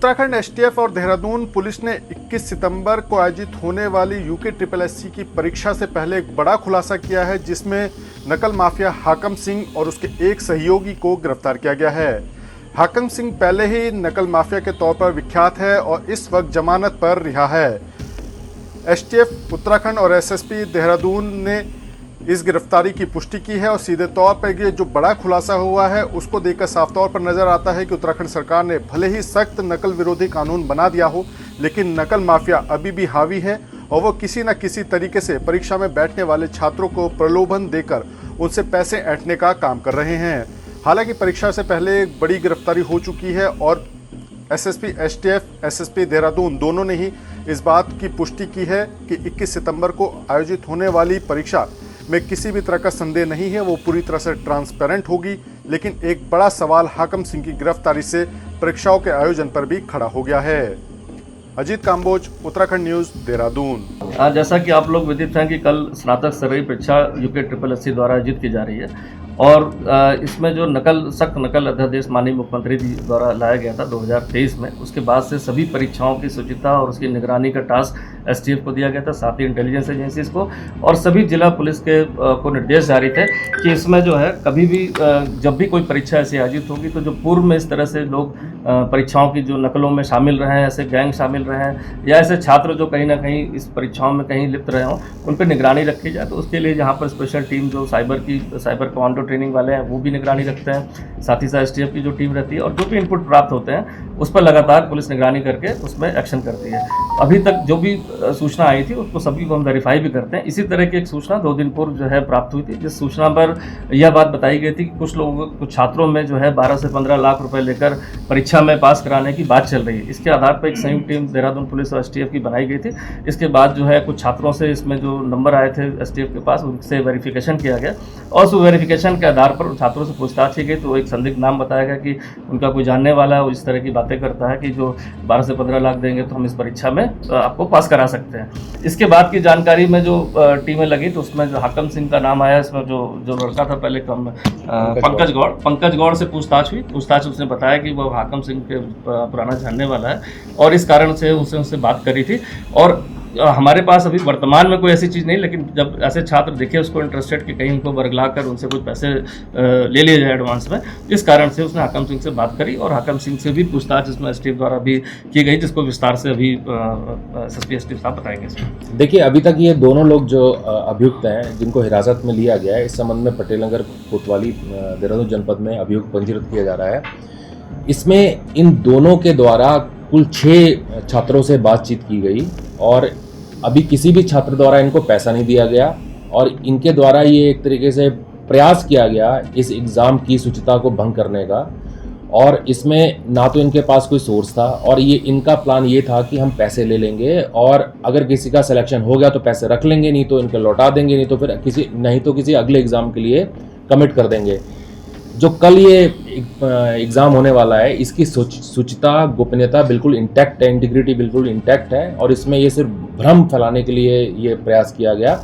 Uttarakhand STF और Dehradun police ने 21 सितंबर को आयोजित होने वाली यूके SSSC की परीक्षा से पहले एक बड़ा खुलासा किया है, जिसमें नकल माफिया हाकम सिंह और उसके एक सहयोगी को गिरफ्तार किया गया है। हाकम सिंह पहले ही नकल माफिया के तौर पर विख्यात है और इस वक्त जमानत पर रिहा है। एसटीएफ उत्तराखंड और एसएसपी देहरादून ने इस गिरफ्तारी की पुष्टि की है और सीधे तौर पर ये जो बड़ा खुलासा हुआ है उसको देखकर साफ तौर पर नजर आता है कि उत्तराखंड सरकार ने भले ही सख्त नकल विरोधी कानून बना दिया हो, लेकिन नकल माफिया अभी भी हावी है और वो किसी न किसी तरीके से परीक्षा में बैठने वाले छात्रों को प्रलोभन देकर उनसे पैसे ऐंठने का काम कर रहे हैं। हालांकि परीक्षा से पहले एक बड़ी गिरफ्तारी हो चुकी है और एसएसपी एसटीएफ एसएसपी देहरादून दोनों ने ही इस बात की पुष्टि की है कि 21 सितंबर को आयोजित होने वाली परीक्षा में किसी भी तरह का संदेह नहीं है, वो पूरी तरह से ट्रांसपेरेंट होगी। लेकिन एक बड़ा सवाल हाकम सिंह की गिरफ्तारी से परीक्षाओं के आयोजन पर भी खड़ा हो गया है। अजीत काम्बोज, उत्तराखंड न्यूज, देहरादून। जैसा कि आप लोग विदित हैं कि कल स्नातक स्तरीय परीक्षा यूके SSSC द्वारा आयोजित की जा रही है और इसमें जो सख्त नकल अध्यादेश माननीय मुख्यमंत्री जी द्वारा लाया गया था 2023 में, उसके बाद से सभी परीक्षाओं की शुचिता और उसकी निगरानी का टास्क एसटीएफ को दिया गया था, साथ ही इंटेलिजेंस एजेंसीज को और सभी जिला पुलिस के को निर्देश जारी थे कि इसमें जो है कभी भी जब भी कोई परीक्षा ऐसी आयोजित होगी तो जो पूर्व में इस तरह से लोग परीक्षाओं की जो नकलों में शामिल रहे हैं, ऐसे गैंग शामिल रहे हैं या ऐसे छात्र जो कहीं ना कहीं इस परीक्षाओं में कहीं लिप्त रहे हों, उन पर निगरानी रखी जाए। तो उसके लिए जहाँ पर स्पेशल टीम जो साइबर कमांडो ट्रेनिंग वाले हैं वो भी निगरानी रखते हैं, साथ ही साथ एसटीएफ की जो टीम रहती है और जो भी इनपुट प्राप्त होते हैं उस पर लगातार पुलिस निगरानी करके उसमें एक्शन करती है। अभी तक जो भी सूचना आई थी उसको सभी को हम वेरीफाई भी करते हैं। इसी तरह की एक सूचना 2 दिन पूर्व जो है प्राप्त हुई थी, जिस सूचना पर यह बात बताई गई थी कि कुछ छात्रों में जो है 12 से 15 लाख रुपए लेकर परीक्षा में पास कराने की बात चल रही है। इसके आधार पर एक संयुक्त टीम देहरादून पुलिस और एसटीएफ की बनाई गई थी। इसके बाद जो है कुछ छात्रों से इसमें जो नंबर आए थे एसटीएफ के पास, उनसे वेरिफिकेशन किया गया और उस वेरिफिकेशन के आधार पर छात्रों से पूछताछ की गई तो एक संदिग्ध नाम बताया गया कि उनका कोई जानने वाला है, वो इस तरह की बातें करता है कि जो 12 से 15 लाख देंगे तो हम इस परीक्षा में आपको पास करा सकते हैं। इसके बाद की जानकारी में जो टीमें लगी तो उसमें जो हाकम सिंह का नाम आया, इसमें जो लड़का था पहले पंकज गौड़ से पूछताछ हुई। पूछताछ उसने बताया कि वो हाकम सिंह के पुराना जानने वाला है और इस कारण से उससे बात करी थी। और हमारे पास अभी वर्तमान में कोई ऐसी चीज़ नहीं, लेकिन जब ऐसे छात्र दिखे उसको इंटरेस्टेड कि कहीं उनको बरगला कर उनसे कुछ पैसे ले लिए जाए एडवांस में, इस कारण से उसने हाकम सिंह से बात करी और हाकम सिंह से भी पूछताछ इसमें एसटीएफ द्वारा भी की गई, जिसको विस्तार से अभी एसएसपी एसटीएफ साहब बताएंगे। देखिए, अभी तक ये दोनों लोग जो अभियुक्त हैं जिनको हिरासत में लिया गया है, इस संबंध में पटेलनगर कोतवाली देहरादून जनपद में अभियुक्त पंजीकृत किया जा रहा है। इसमें इन दोनों के द्वारा कुल 6 छात्रों से बातचीत की गई और अभी किसी भी छात्र द्वारा इनको पैसा नहीं दिया गया और इनके द्वारा ये एक तरीके से प्रयास किया गया इस एग्ज़ाम की शुचिता को भंग करने का। और इसमें ना तो इनके पास कोई सोर्स था और ये इनका प्लान ये था कि हम पैसे ले लेंगे और अगर किसी का सिलेक्शन हो गया तो पैसे रख लेंगे, नहीं तो इनके लौटा देंगे, नहीं तो किसी अगले एग्ज़ाम के लिए कमिट कर देंगे। जो कल ये एग्ज़ाम होने वाला है इसकी शुचिता गोपनीयता बिल्कुल इंटैक्ट है, इंटीग्रिटी बिल्कुल इंटैक्ट है और इसमें ये सिर्फ भ्रम फैलाने के लिए ये प्रयास किया गया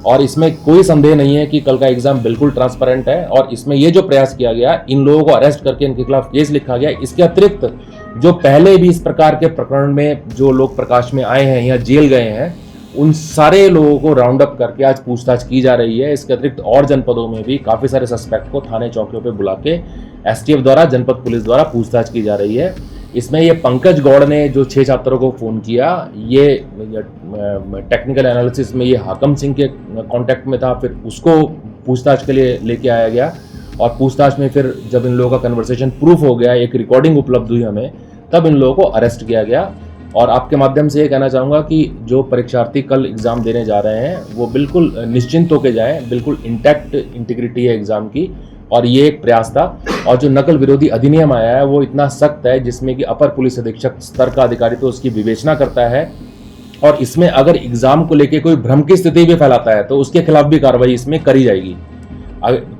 और इसमें कोई संदेह नहीं है कि कल का एग्ज़ाम बिल्कुल ट्रांसपेरेंट है। और इसमें ये जो प्रयास किया गया, इन लोगों को अरेस्ट करके इनके खिलाफ केस लिखा गया। इसके अतिरिक्त जो पहले भी इस प्रकार के प्रकरण में जो लोग प्रकाश में आए हैं या जेल गए हैं, उन सारे लोगों को राउंड अप करके आज पूछताछ की जा रही है। इसके अतिरिक्त और जनपदों में भी काफ़ी सारे सस्पेक्ट को थाने चौकियों पे बुला के एसटीएफ द्वारा, जनपद पुलिस द्वारा पूछताछ की जा रही है। इसमें ये पंकज गौड़ ने जो 6 छात्रों को फ़ोन किया, ये टेक्निकल एनालिसिस में ये हाकम सिंह के कांटेक्ट में था, फिर उसको पूछताछ के लिए लेके आया गया और पूछताछ में फिर जब इन लोगों का कन्वर्सेशन प्रूफ हो गया, एक रिकॉर्डिंग उपलब्ध हुई हमें, तब इन लोगों को अरेस्ट किया गया। और आपके माध्यम से ये कहना चाहूँगा कि जो परीक्षार्थी कल एग्ज़ाम देने जा रहे हैं वो बिल्कुल निश्चिंत होकर जाएं, बिल्कुल इंटैक्ट इंटीग्रिटी है एग्ज़ाम की और ये एक प्रयास था। और जो नकल विरोधी अधिनियम आया है वो इतना सख्त है जिसमें कि अपर पुलिस अधीक्षक स्तर का अधिकारी तो उसकी विवेचना करता है और इसमें अगर एग्ज़ाम को लेकर कोई भ्रम की स्थिति भी फैलाता है तो उसके खिलाफ भी कार्रवाई इसमें करी जाएगी।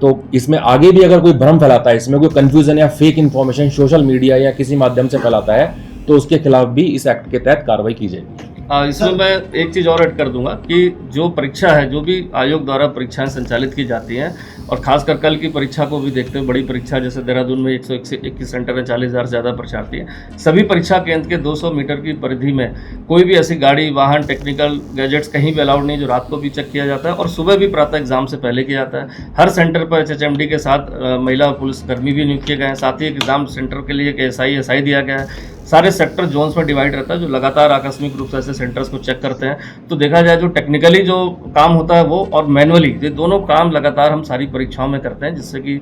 तो इसमें आगे भी अगर कोई भ्रम फैलाता है, इसमें कोई कन्फ्यूजन या फेक इन्फॉर्मेशन सोशल मीडिया या किसी माध्यम से फैलाता है तो उसके खिलाफ भी इस एक्ट के तहत कार्रवाई की जाएगी। इसमें मैं एक चीज़ और ऐड कर दूंगा कि जो परीक्षा है, जो भी आयोग द्वारा परीक्षाएं संचालित की जाती हैं, और खासकर कल की परीक्षा को भी देखते हुए, बड़ी परीक्षा जैसे देहरादून में 121 सेंटर में 40,000 से ज़्यादा परीक्षार्थी हैं, सभी परीक्षा केंद्र के 200 मीटर की परिधि में कोई भी ऐसी गाड़ी, वाहन, टेक्निकल गैजेट्स कहीं भी अलाउड नहीं, जो रात को भी चेक किया जाता है और सुबह भी प्रातः एग्जाम से पहले किया जाता है। हर सेंटर पर HHMD के साथ महिला पुलिस कर्मी भी नियुक्त किए गए हैं। साथ ही एग्जाम सेंटर के लिए एक SI दिया गया है। सारे सेक्टर जोन्स में डिवाइड रहता है, जो लगातार आकस्मिक रूप से ऐसे सेंटर्स को चेक करते हैं। तो देखा जाए जो टेक्निकली जो काम होता है वो, और मैनुअली, ये दोनों काम लगातार हम सारी परीक्षाओं में करते हैं, जिससे कि